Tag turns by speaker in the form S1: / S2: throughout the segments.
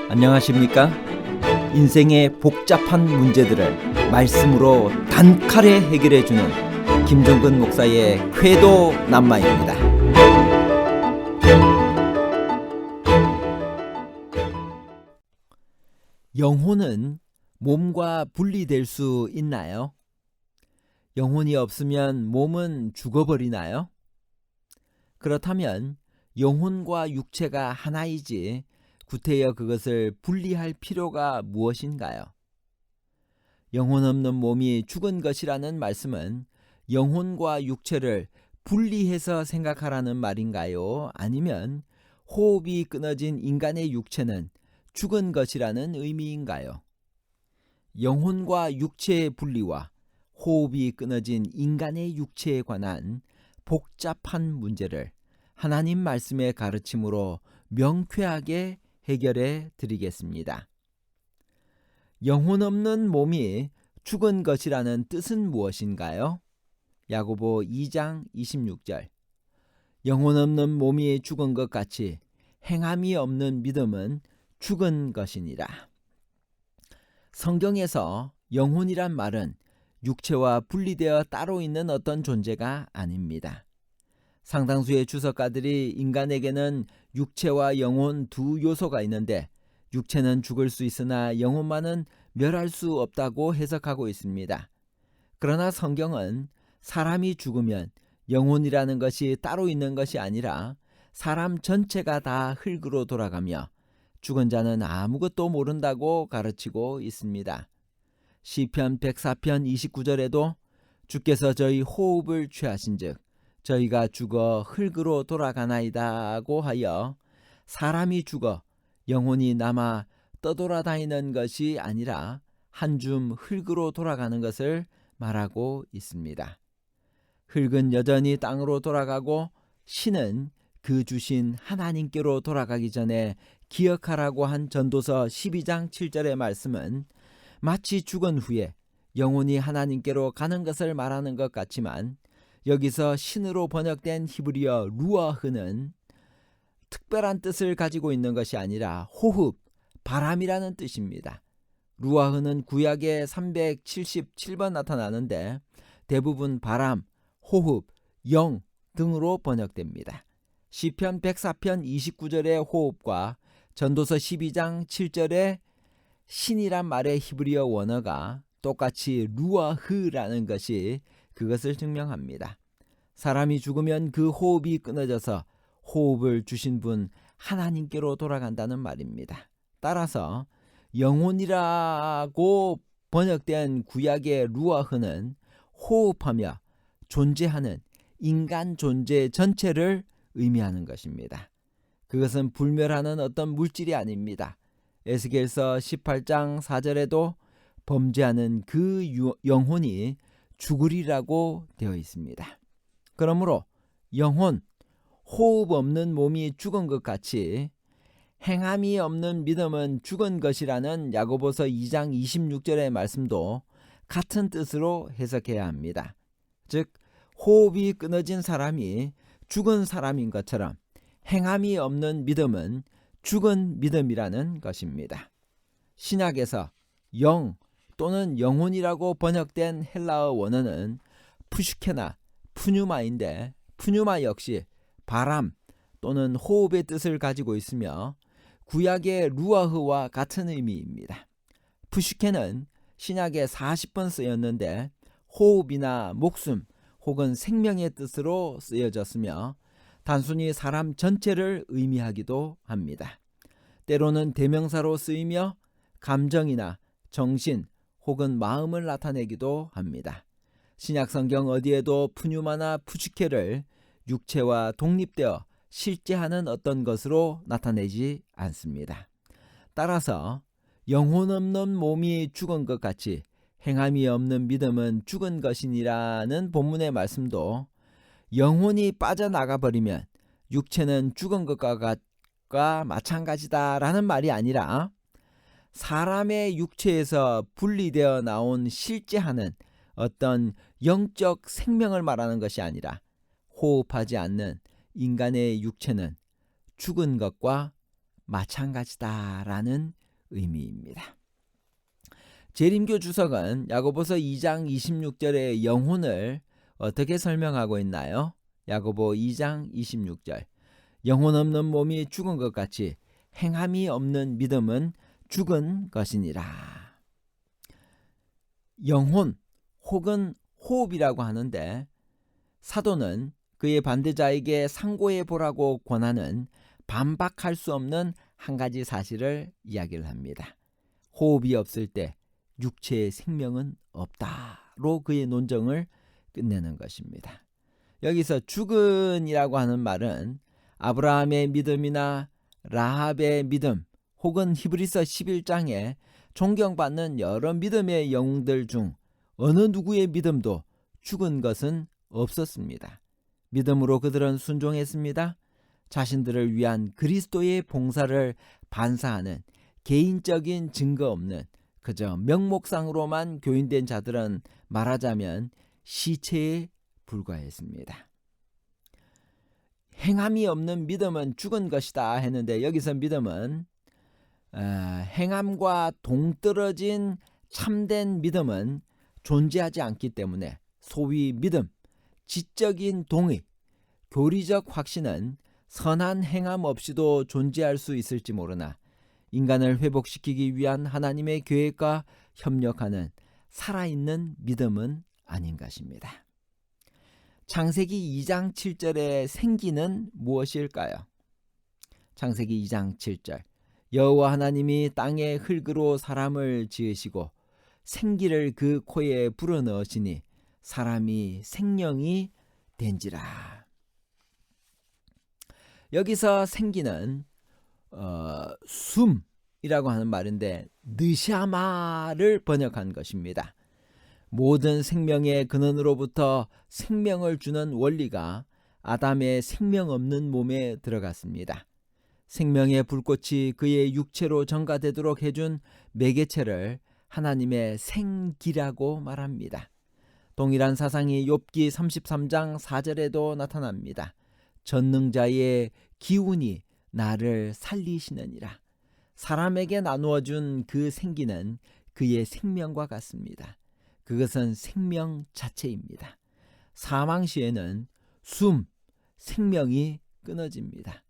S1: 안녕하십니까? 인생의 복잡한 문제들을 말씀으로 단칼에 해결해주는 김종근 목사의 쾌도 남마입니다. 영혼은 몸과 분리될 수 있나요? 영혼이 없으면 몸은 죽어버리나요? 그렇다면 영혼과 육체가 하나이지 구태여 그것을 분리할 필요가 무엇인가요? 영혼 없는 몸이 죽은 것이라는 말씀은 영혼과 육체를 분리해서 생각하라는 말인가요? 아니면 호흡이 끊어진 인간의 육체는 죽은 것이라는 의미인가요? 영혼과 육체의 분리와 호흡이 끊어진 인간의 육체에 관한 복잡한 문제를 하나님 말씀의 가르침으로 명쾌하게 해결해 드리겠습니다. 영혼 없는 몸이 죽은 것이라는 뜻은 무엇인가요? 야고보 2장 26절. 영혼 없는 몸이 죽은 것 같이 행함이 없는 믿음은 죽은 것이니라. 성경에서 영혼이란 말은 육체와 분리되어 따로 있는 어떤 존재가 아닙니다. 상당수의 주석가들이 인간에게는 육체와 영혼 두 요소가 있는데 육체는 죽을 수 있으나 영혼만은 멸할 수 없다고 해석하고 있습니다. 그러나 성경은 사람이 죽으면 영혼이라는 것이 따로 있는 것이 아니라 사람 전체가 다 흙으로 돌아가며 죽은 자는 아무것도 모른다고 가르치고 있습니다. 시편 104편 29절에도 주께서 저희 호흡을 취하신즉 저희가 죽어 흙으로 돌아가나이다고 하여 사람이 죽어 영혼이 남아 떠돌아다니는 것이 아니라 한 줌 흙으로 돌아가는 것을 말하고 있습니다. 흙은 여전히 땅으로 돌아가고 신은 그 주신 하나님께로 돌아가기 전에 기억하라고 한 전도서 12장 7절의 말씀은 마치 죽은 후에 영혼이 하나님께로 가는 것을 말하는 것 같지만 여기서 신으로 번역된 히브리어 루아흐는 특별한 뜻을 가지고 있는 것이 아니라 호흡, 바람이라는 뜻입니다. 루아흐는 구약에 377번 나타나는데 대부분 바람, 호흡, 영 등으로 번역됩니다. 시편 104편 29절의 호흡과 전도서 12장 7절의 신이란 말의 히브리어 원어가 똑같이 루아흐라는 것이 그것을 증명합니다. 사람이 죽으면 그 호흡이 끊어져서 호흡을 주신 분 하나님께로 돌아간다는 말입니다. 따라서 영혼이라고 번역된 구약의 루아흐는 호흡하며 존재하는 인간 존재 전체를 의미하는 것입니다. 그것은 불멸하는 어떤 물질이 아닙니다. 에스겔서 18장 4절에도 범죄하는 그 영혼이 죽으리라고 되어 있습니다. 그러므로 영혼, 호흡 없는 몸이 죽은 것 같이 행함이 없는 믿음은 죽은 것이라는 야고보서 2장 26절의 말씀도 같은 뜻으로 해석해야 합니다. 즉 호흡이 끊어진 사람이 죽은 사람인 것처럼 행함이 없는 믿음은 죽은 믿음이라는 것입니다. 신약에서 영 또는 영혼이라고 번역된 헬라어 원어는 푸슈케나 푸뉴마인데 푸뉴마 역시 바람 또는 호흡의 뜻을 가지고 있으며 구약의 루아흐와 같은 의미입니다. 푸슈케는 신약에 40번 쓰였는데 호흡이나 목숨 혹은 생명의 뜻으로 쓰여졌으며 단순히 사람 전체를 의미하기도 합니다. 때로는 대명사로 쓰이며 감정이나 정신 혹은 마음을 나타내기도 합니다. 신약성경 어디에도 푸뉴마나 푸슈케를 육체와 독립되어 실제하는 어떤 것으로 나타내지 않습니다. 따라서 영혼 없는 몸이 죽은 것 같이 행함이 없는 믿음은 죽은 것이니라는 본문의 말씀도 영혼이 빠져나가 버리면 육체는 죽은 것과 마찬가지다라는 말이 아니라 사람의 육체에서 분리되어 나온 실제하는 어떤 영적 생명을 말하는 것이 아니라 호흡하지 않는 인간의 육체는 죽은 것과 마찬가지다라는 의미입니다. 재림교 주석은 야고보서 2장 26절의 영혼을 어떻게 설명하고 있나요? 야고보 2장 26절. 영혼 없는 몸이 죽은 것 같이 행함이 없는 믿음은 죽은 것이니라. 영혼 혹은 호흡이라고 하는데, 사도는 그의 반대자에게 상고해 보라고 권하는 반박할 수 없는 한 가지 사실을 이야기를 합니다. 호흡이 없을 때 육체의 생명은 없다로 그의 논정을 끝내는 것입니다. 여기서 죽은이라고 하는 말은 아브라함의 믿음이나 라합의 믿음 혹은 히브리서 11장에 존경받는 여러 믿음의 영웅들 중 어느 누구의 믿음도 죽은 것은 없었습니다. 믿음으로 그들은 순종했습니다. 자신들을 위한 그리스도의 봉사를 반사하는 개인적인 증거 없는 그저 명목상으로만 교인된 자들은 말하자면 시체에 불과했습니다. 행함이 없는 믿음은 죽은 것이다 했는데, 여기서 믿음은 행함과 동떨어진 참된 믿음은 존재하지 않기 때문에 소위 믿음, 지적인 동의, 교리적 확신은 선한 행함 없이도 존재할 수 있을지 모르나 인간을 회복시키기 위한 하나님의 계획과 협력하는 살아있는 믿음은 아닌 것입니다. 창세기 2장 7절의 생기는 무엇일까요? 창세기 2장 7절. 여호와 하나님이 땅의 흙으로 사람을 지으시고 생기를 그 코에 불어넣으시니 사람이 생명이 된지라. 여기서 생기는 숨이라고 하는 말인데 느샤마를 번역한 것입니다. 모든 생명의 근원으로부터 생명을 주는 원리가 아담의 생명 없는 몸에 들어갔습니다. 생명의 불꽃이 그의 육체로 전가되도록 해준 매개체를 하나님의 생기라고 말합니다. 동일한 사상이 욥기 33장 4절에도 나타납니다. 전능자의 기운이 나를 살리시느니라. 사람에게 나누어준 그 생기는 그의 생명과 같습니다. 그것은 생명 자체입니다. 사망 시에는 생명이 끊어집니다.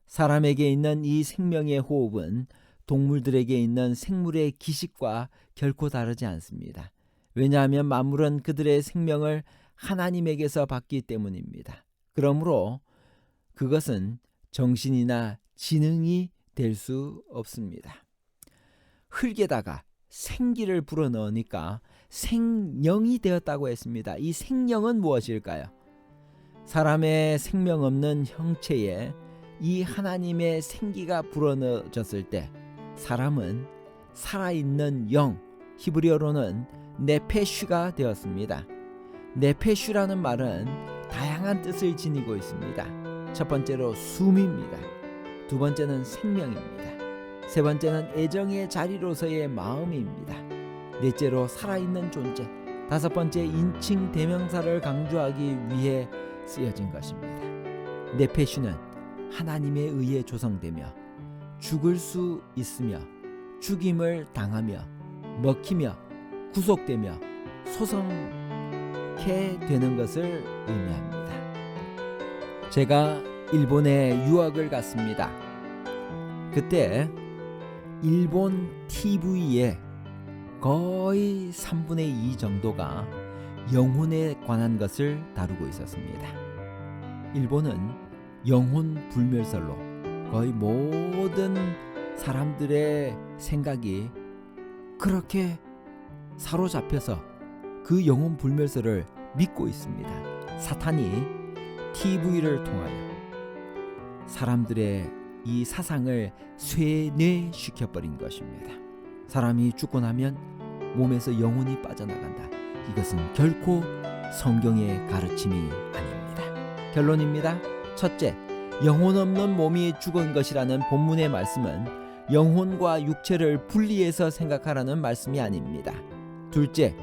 S1: 사람에게 있는 이 생명의 호흡은 동물들에게 있는 생물의 기식과 결코 다르지 않습니다. 왜냐하면 만물은 그들의 생명을 하나님에게서 받기 때문입니다. 그러므로 그것은 정신이나 지능이 될 수 없습니다. 흙에다가 생기를 불어넣으니까 생명이 되었다고 했습니다. 이 생명은 무엇일까요? 사람의 생명 없는 형체에 이 하나님의 생기가 불어넣어졌을 때 사람은 살아있는 영, 히브리어로는 네페슈가 되었습니다. 네페슈라는 말은 다양한 뜻을 지니고 있습니다. 첫 번째로 숨입니다. 두 번째는 생명입니다. 세 번째는 애정의 자리로서의 마음입니다. 넷째로 살아있는 존재, 다섯 번째 인칭 대명사를 강조하기 위해 쓰여진 것입니다. 네페슈는 하나님에 의해 조성되며 죽을 수 있으며 죽임을 당하며 먹히며 구속되며 소성케 되는 것을 의미합니다. 제가 일본에 유학을 갔습니다. 그때 일본 TV에 거의 3분의 2 정도가 영혼에 관한 것을 다루고 있었습니다. 일본은 영혼 불멸설로 거의 모든 사람들의 생각이 그렇게 사로잡혀서 그 영혼 불멸설을 믿고 있습니다. 사탄이 TV를 통하여 사람들의 이 사상을 쇠뇌시켜버린 것입니다. 사람이 죽고 나면 몸에서 영혼이 빠져나간다. 이것은 결코 성경의 가르침이 아닙니다. 결론입니다. 첫째, 영혼 없는 몸이 죽은 것이라는 본문의 말씀은 영혼과 육체를 분리해서 생각하라는 말씀이 아닙니다. 둘째,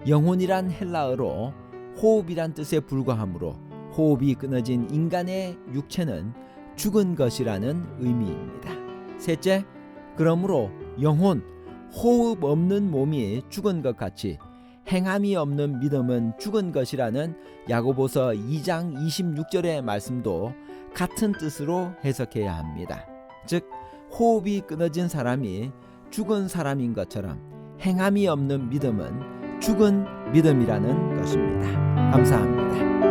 S1: 영혼이란 헬라어로 호흡이란 뜻에 불과하므로 호흡이 끊어진 인간의 육체는 죽은 것이라는 의미입니다. 셋째, 그러므로 영혼, 호흡 없는 몸이 죽은 것 같이 행함이 없는 믿음은 죽은 것이라는 야고보서 2장 26절의 말씀도 같은 뜻으로 해석해야 합니다. 즉 호흡이 끊어진 사람이 죽은 사람인 것처럼 행함이 없는 믿음은 죽은 믿음이라는 것입니다. 감사합니다.